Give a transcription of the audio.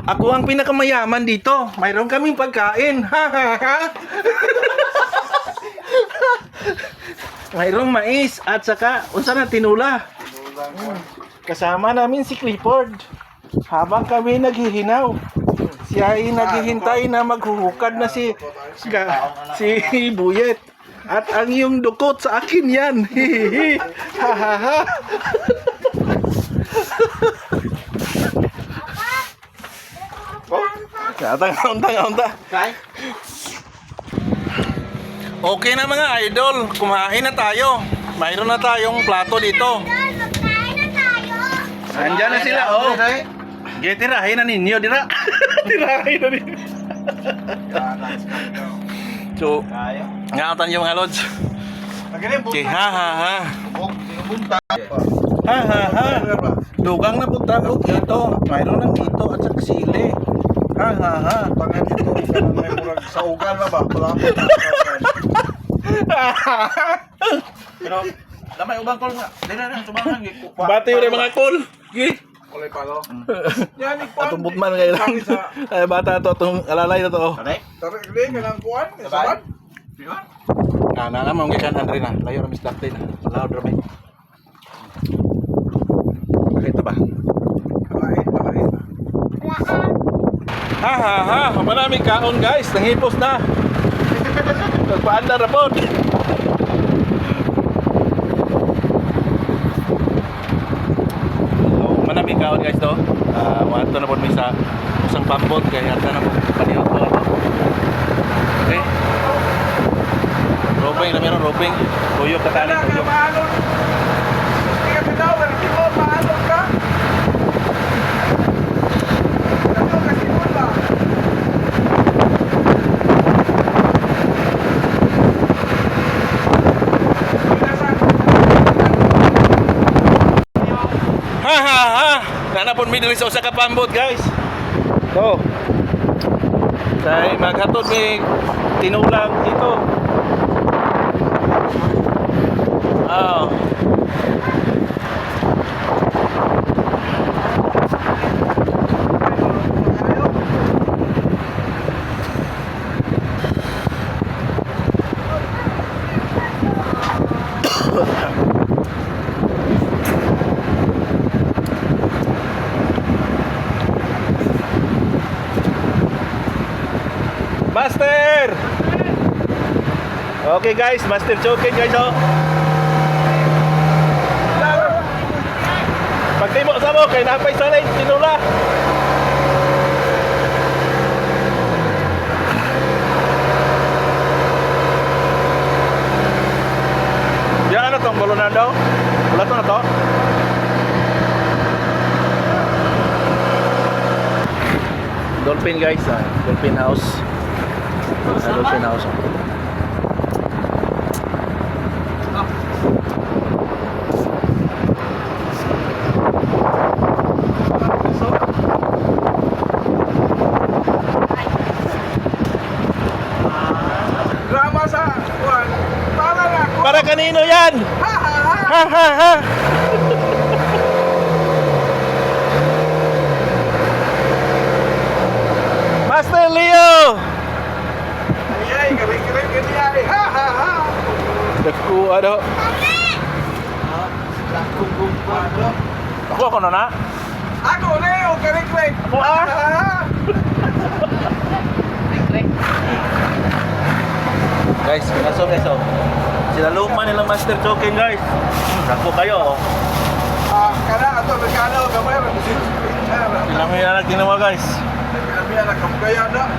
Ako ang pinakamayaman dito. Mayroon kaming pagkain. Ha ha ha. Mayroong mais at saka unsa na tinula. Kasama namin si Clifford. Habang kami naghihinaw, siya ay naghihintay na maghuhukad na si Buyet. At ang iyong dukot sa akin yan. Ha ha ha. Unta. Okay na mga idol, kumain na tayo. Mayroon na tayong plato dito. Andiyan na sila, oh. Tirahin na ninyo, dira. Tirahin na ninyo. So, ngatan yung mga lods. Okay, ha. Ha. Dugang na punta ko dito. Mayroon ng dito at saka sili. Ha. Pagkat ito, may murag sa ugan na ba? Pero, lamay ubang kol nga. Dila na, sumangan. Bati yun yung mga kol. Kulay palo. Yan, ikpan. Atong butman kayo lang. Ay, bata to, itong alalay na to. Tarik, kailang kuhan. Saban. Nana mo gikan Andre na. Layo ramis daktin. Layo rami. Ito ba? Kalain. Ha. Maraming kaon guys. Nangipos na. Nagpaandar na po. Maraming kaon guys to. Wato na po may sa usang pambot. Kaya hata na po panihot to. Okay. Roping na meron, roping. Tuyok katali, tuyok. Hindi ka bitaw, hindi mo maalog ka. Ano kasi mo ba? Ha. Nanapon mi diri sa usa ka pambot, guys. To. Say maghatod mi tinulang dito. Oh. Master! Okay guys, Master Chokin guys oh. Pagtimo sa mo kay napay sanay tinula. Yan ano tong bulunan daw? Bulat na to? Dolphin guys, Dolphin House. Dolphin House. Drama sa kuhan. Para na ako. Para kanino yan? Ha. Ha. Master Leo! Ay, galing ganyan. Ha. Daku, ano? Ako na na? Ako na yung galing. Ako Guys, pinasok guys oh. Sila luma nilang Master Chokin guys. Daku kayo oh. Kana ato nagkano gamay ra. Pinamihan na ginawa guys. Pinamihan na kamgaya na.